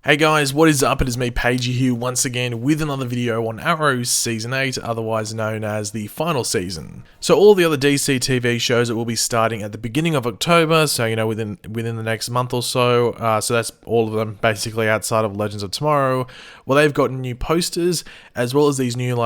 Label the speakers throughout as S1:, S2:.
S1: Hey guys, what is up? It is me, Pagey, here once again with another video on Arrow's Season 8, otherwise known as the final season. So all the other DC TV shows that will be starting at the beginning of October, so within the next month or so, so that's all of them basically outside of Legends of Tomorrow. Well, they've got new posters, as well as these new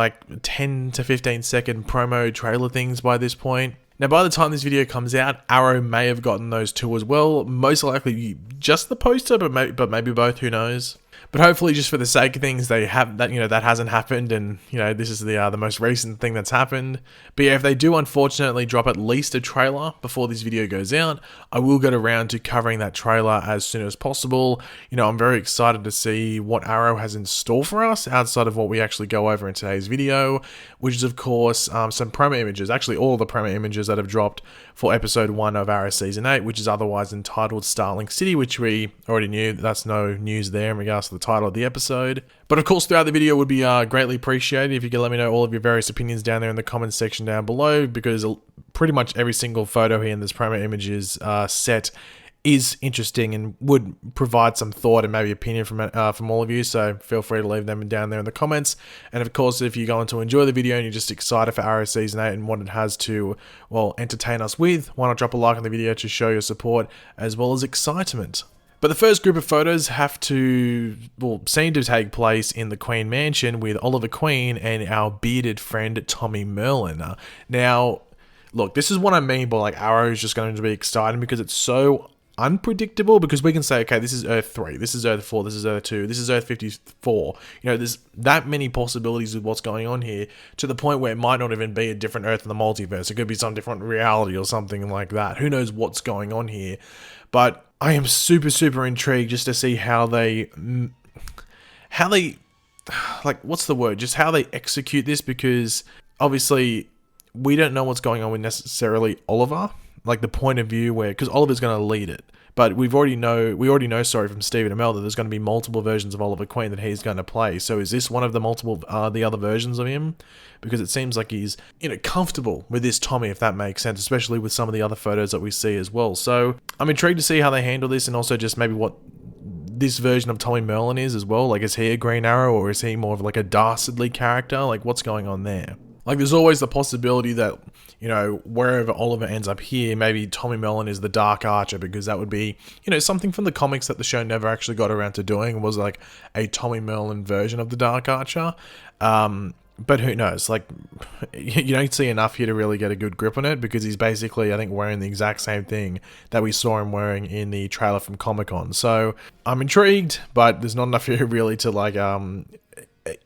S1: 10 to 15 second promo trailer things by this point. Now, by the time this video comes out, Arrow may have gotten those two as well. Most likely just the poster, but maybe both, who knows. But hopefully, just for the sake of things, they have that, that hasn't happened, and this is the most recent thing that's happened. But yeah, if they do unfortunately drop at least a trailer before this video goes out, I will get around to covering that trailer as soon as possible. I'm very excited to see what Arrow has in store for us outside of what we actually go over in today's video, which is of course some promo images, actually all the promo images that have dropped for episode 1 of Arrow Season 8, which is otherwise entitled Starling City, which we already knew. That's no news there in regards to the title of the episode. But of course, throughout the video would be greatly appreciated if you could let me know all of your various opinions down there in the comments section down below, because pretty much every single photo here in this promo images set is interesting and would provide some thought and maybe opinion from all of you, so feel free to leave them down there in the comments. And of course, if you're going to enjoy the video and you're just excited for Arrow Season 8 and what it has to, well, entertain us with, why not drop a like on the video to show your support as well as excitement. But the first group of photos seem to take place in the Queen Mansion with Oliver Queen and our bearded friend Tommy Merlin. Now, look, this is what I mean by Arrow is just going to be exciting because it's so unpredictable, because we can say, okay, this is Earth 3, this is Earth 4, this is Earth 2, this is Earth 54. There's that many possibilities of what's going on here, to the point where it might not even be a different Earth in the multiverse. It could be some different reality or something like that. Who knows what's going on here? But I am super intrigued just to see how they what's the word? Just how they execute this, because obviously we don't know what's going on with necessarily Oliver, the point of view where, because Oliver's going to lead it. But we already know from Stephen Amell that there's going to be multiple versions of Oliver Queen that he's going to play. So is this one of the the other versions of him? Because it seems like he's, comfortable with this Tommy, if that makes sense, especially with some of the other photos that we see as well. So I'm intrigued to see how they handle this, and also just maybe what this version of Tommy Merlin is as well. Is he a Green Arrow, or is he more of a dastardly character? What's going on there? There's always the possibility that, wherever Oliver ends up here, maybe Tommy Merlin is the Dark Archer, because that would be, something from the comics that the show never actually got around to doing, was a Tommy Merlin version of the Dark Archer. But who knows? You don't see enough here to really get a good grip on it, because he's basically, I think, wearing the exact same thing that we saw him wearing in the trailer from Comic-Con. So I'm intrigued, but there's not enough here really to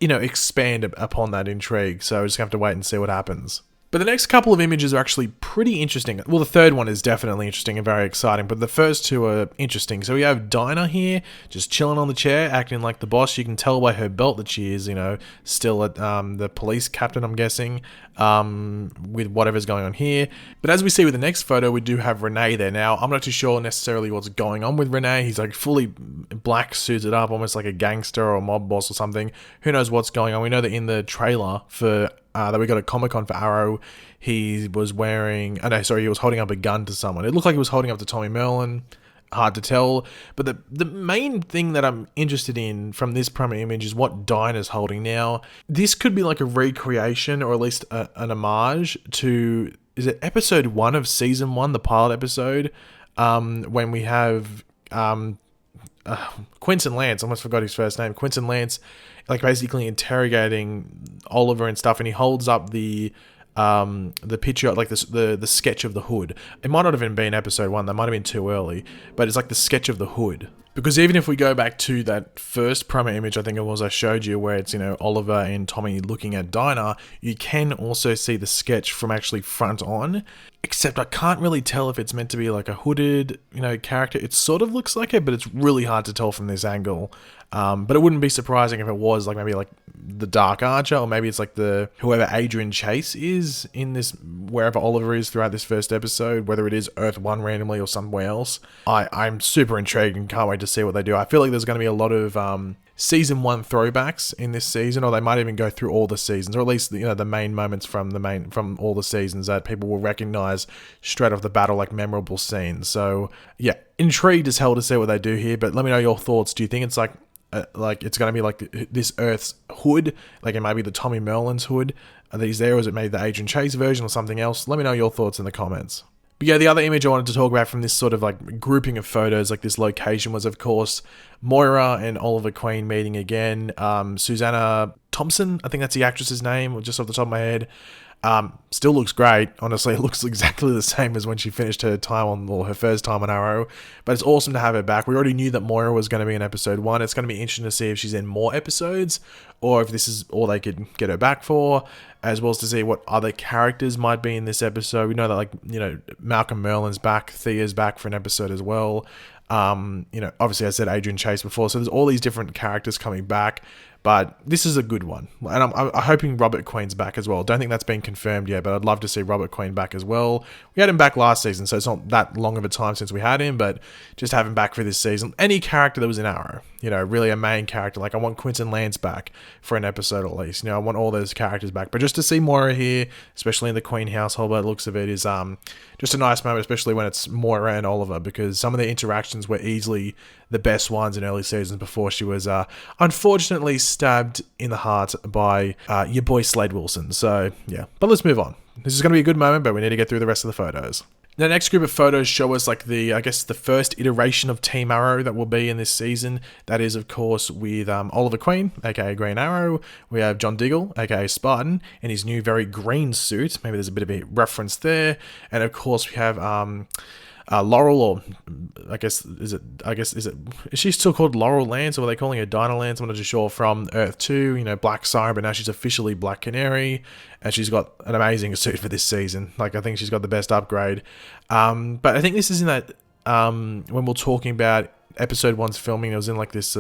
S1: expand upon that intrigue. So I just have to wait and see what happens. But the next couple of images are actually pretty interesting. Well, the third one is definitely interesting and very exciting, but the first two are interesting. So we have Dinah here, just chilling on the chair, acting like the boss. You can tell by her belt that she is, still at the police captain, I'm guessing, with whatever's going on here. But as we see with the next photo, we do have Renee there. Now, I'm not too sure necessarily what's going on with Renee. He's fully black suited up, almost like a gangster or a mob boss or something. Who knows what's going on? We know that in the trailer for that we got at Comic-Con for Arrow, he was he was holding up a gun to someone. It looked like he was holding up to Tommy Merlin. Hard to tell. But the main thing that I'm interested in from this promo image is what Dinah's holding. Now, this could be a recreation, or at least an homage to, is it episode 1 of season 1, the pilot episode, when we have Quentin Lance, I almost forgot his first name, Quentin Lance, basically interrogating Oliver and stuff, and he holds up the picture, the sketch of the hood. It might not have even been episode 1, that might have been too early, but it's the sketch of the hood. Because even if we go back to that first promo image, I think it was, I showed you, where it's, Oliver and Tommy looking at Dinah, you can also see the sketch from actually front on, except I can't really tell if it's meant to be a hooded, character. It sort of looks like it, but it's really hard to tell from this angle. But it wouldn't be surprising if it was maybe the Dark Archer, or maybe it's whoever Adrian Chase is in this, wherever Oliver is throughout this first episode, whether it is Earth 1 randomly or somewhere else. I'm super intrigued and can't wait to see what they do. I feel like there's going to be a lot of season 1 throwbacks in this season, or they might even go through all the seasons, or at least the main moments from all the seasons that people will recognize straight off the bat, memorable scenes. So yeah, intrigued as hell to see what they do here. But let me know your thoughts. Do you think it's like it's going to be like this Earth's hood, like it might be the Tommy Merlin's hood that he's there, or is it maybe the Adrian Chase version or something else? Let me know your thoughts in the comments. But yeah, the other image I wanted to talk about from this sort of like grouping of photos, like this location, was of course Moira and Oliver Queen meeting again. Susanna Thompson, I think that's the actress's name, just off the top of my head. Still looks great. Honestly, it looks exactly the same as when she finished her time on, or her first time on Arrow. But it's awesome to have her back. We already knew that Moira was going to be in episode 1. It's going to be interesting to see if she's in more episodes, or if this is all they could get her back for, as well as to see what other characters might be in this episode. We know that, like, you know, Malcolm Merlin's back, Thea's back for an episode as well. You know, obviously I said Adrian Chase before, so there's all these different characters coming back. But this is a good one. And I'm hoping Robert Queen's back as well. Don't think that's been confirmed yet, but I'd love to see Robert Queen back as well. We had him back last season, so it's not that long of a time since we had him, but just have him back for this season. Any character that was in Arrow, you know, really a main character. Like, I want Quentin Lance back for an episode at least. You know, I want all those characters back. But just to see Moira here, especially in the Queen household, by the looks of it, is just a nice moment, especially when it's Moira and Oliver, because some of the interactions were easily the best ones in early seasons before she was unfortunately stabbed in the heart by your boy Slade Wilson. So yeah, but let's move on. This is going to be a good moment, but we need to get through the rest of the photos. The next group of photos show us like the first iteration of Team Arrow that will be in this season. That is, of course, with Oliver Queen, aka Green Arrow. We have John Diggle, aka Spartan, in his new very green suit. Maybe there's a bit of a reference there. And of course, we have Laurel, or is she still called Laurel Lance, or are they calling her Dinah Lance? I'm not too sure, from Earth 2, you know, Black Siren, but now she's officially Black Canary, and she's got an amazing suit for this season. Like, I think she's got the best upgrade. But I think this is in that, when we're talking about episode 1's filming, it was in like this,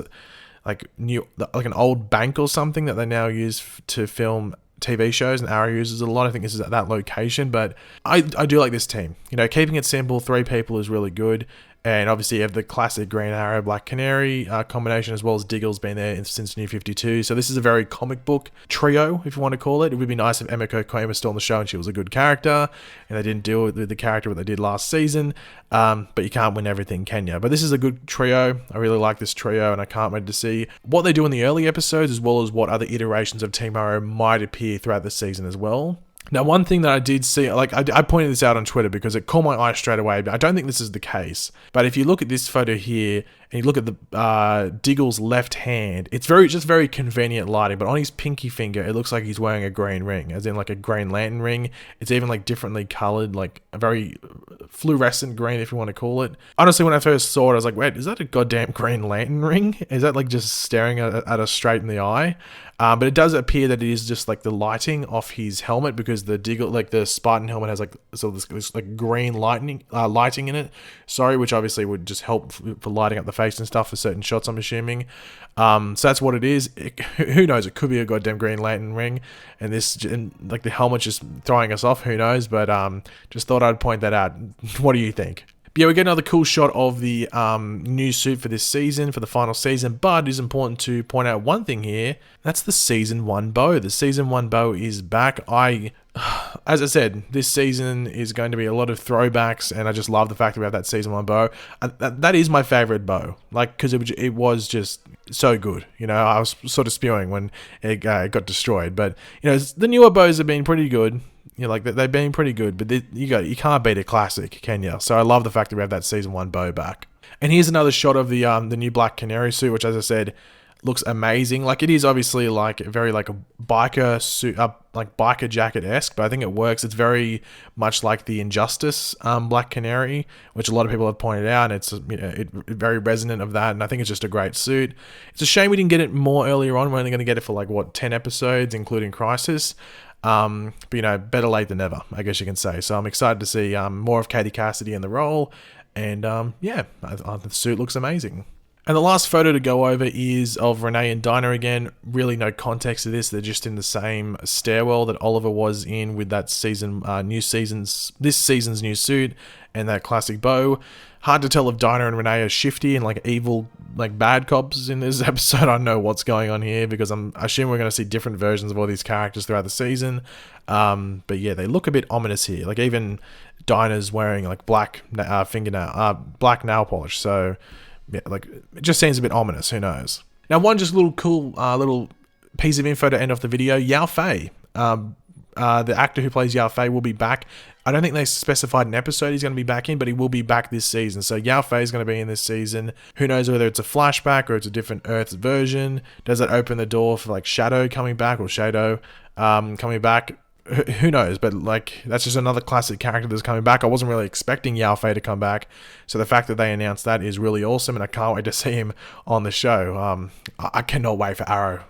S1: like an old bank or something that they now use to film TV shows, and Arrow uses it a lot. I think this is at that location, but I do like this team. You know, keeping it simple, 3 people is really good. And obviously you have the classic Green Arrow, Black Canary combination, as well as Diggle's been there since New 52. So this is a very comic book trio, if you want to call it. It would be nice if Emiko Koen was still on the show and she was a good character, and they didn't deal with the character what they did last season. But you can't win everything, can you? But this is a good trio. I really like this trio, and I can't wait to see what they do in the early episodes, as well as what other iterations of Team Arrow might appear throughout the season as well. Now, one thing that I did see, like I pointed this out on Twitter because it caught my eye straight away, but I don't think this is the case. But if you look at this photo here, and you look at the Diggle's left hand, it's very convenient lighting, but on his pinky finger, it looks like he's wearing a green ring, as in like a Green Lantern ring. It's even like differently colored, like a very fluorescent green, if you want to call it. Honestly, when I first saw it, I was like, wait, is that a goddamn Green Lantern ring? Is that like just staring at us straight in the eye? But it does appear that it is just like the lighting off his helmet, because the Diggle, like the Spartan helmet, has like this like green lighting in it. Sorry, which obviously would just help for lighting up the face and stuff for certain shots, I'm assuming. So that's what it is. Who knows? It could be a goddamn Green Lantern ring, and like the helmet's just throwing us off. Who knows? But just thought I'd point that out. What do you think? But yeah, we get another cool shot of the new suit for this season, for the final season, but it is important to point out one thing here. That's the Season 1 bow. The Season 1 bow is back. As I said, this season is going to be a lot of throwbacks, and I just love the fact that we have that Season 1 bow. That is my favorite bow, like, because it was just so good. You know, I was sort of spewing when it got destroyed, but, you know, the newer bows have been pretty good. You know, like, they've been pretty good, but you can't beat a classic, can you? So I love the fact that we have that Season 1 bow back. And here's another shot of the new Black Canary suit, which, as I said, looks amazing. Like, it is obviously like very like a biker suit, like biker jacket-esque, but I think it works. It's very much like the Injustice Black Canary, which a lot of people have pointed out, and it's, you know, it very resonant of that, and I think it's just a great suit. It's a shame we didn't get it more earlier on. We're only going to get it for like, what, 10 episodes, including Crisis. But, you know, better late than never, I guess you can say. So I'm excited to see more of Katie Cassidy in the role, and yeah, the suit looks amazing. And the last photo to go over is of Renee and Dinah again. Really no context to this. They're just in the same stairwell that Oliver was in with that this season's new suit and that classic bow. Hard to tell if Dinah and Renee are shifty and like evil, like bad cops in this episode. I don't know what's going on here, because I assume we're going to see different versions of all these characters throughout the season. But yeah, they look a bit ominous here. Like, even Dinah's wearing like black nail polish. So yeah, like, it just seems a bit ominous. Who knows? Now, one just little cool little piece of info to end off the video. Yao Fei, the actor who plays Yao Fei, will be back. I don't think they specified an episode he's going to be back in, but he will be back this season. So Yao Fei is going to be in this season. Who knows whether it's a flashback or it's a different Earth's version? Does that open the door for like Shadow coming back or Shadow coming back? Who knows? But like, that's just another classic character that's coming back. I wasn't really expecting Yao Fei to come back, so the fact that they announced that is really awesome, and I can't wait to see him on the show. I cannot wait for Arrow.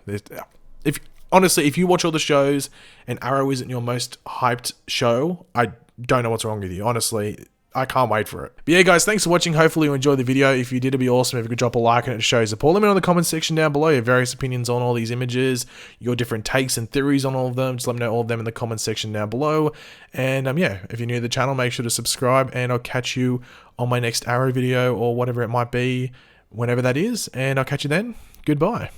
S1: Honestly, if you watch all the shows and Arrow isn't your most hyped show, I don't know what's wrong with you. Honestly, I can't wait for it. But yeah, guys, thanks for watching. Hopefully you enjoyed the video. If you did, it'd be awesome if you could drop a like and it shows support. Let me know in the comment section down below your various opinions on all these images, your different takes and theories on all of them. Just let me know all of them in the comment section down below. And yeah, if you're new to the channel, make sure to subscribe, and I'll catch you on my next Arrow video or whatever it might be, whenever that is. And I'll catch you then. Goodbye.